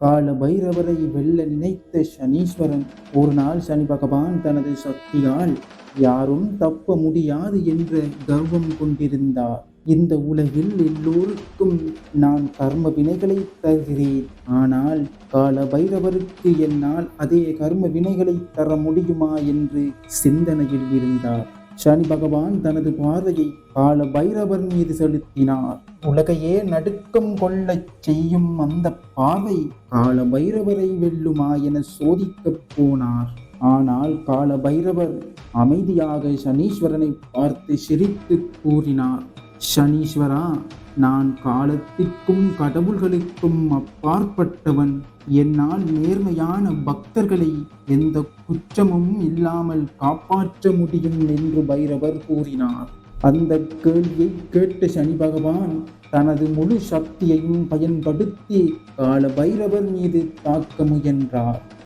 கால பைரவரை வெல்ல நினைத்த சனீஸ்வரன் ஒரு நாள் சனி பகவான் தனது சக்தியால் யாரும் தப்ப முடியாது என்ற கர்வம் கொண்டிருந்தார். இந்த உலகில் எல்லோருக்கும் நான் கர்ம வினைகளை தருகிறேன், ஆனால் கால பைரவருக்கு என்னால் அதே கர்ம வினைகளை தர முடியுமா என்று சிந்தனையில் இருந்தார். சனி பகவான் தனது பார்வையை கால பைரவர் மீது செலுத்தினார். உலகையே நடுக்கம் கொள்ளச் செய்யும் அந்த பார்வை கால பைரவரை வெல்லுமா என சோதிக்கப் போனார். ஆனால் கால பைரவர் அமைதியாக சனீஸ்வரனை பார்த்து சிரித்து கூறினார், சனீஸ்வரா, நான் காலத்திற்கும் கடவுள்களுக்கும் அப்பாற்பட்டவன். என்னால் நேர்மையான பக்தர்களை எந்த குற்றமும் இல்லாமல் காப்பாற்ற முடியும் என்று பைரவர் கூறினார். அந்த கேள்வியை கேட்ட சனி பகவான் தனது முழு சக்தியையும் பயன்படுத்தி கால பைரவர் மீது தாக்க முயன்றார்.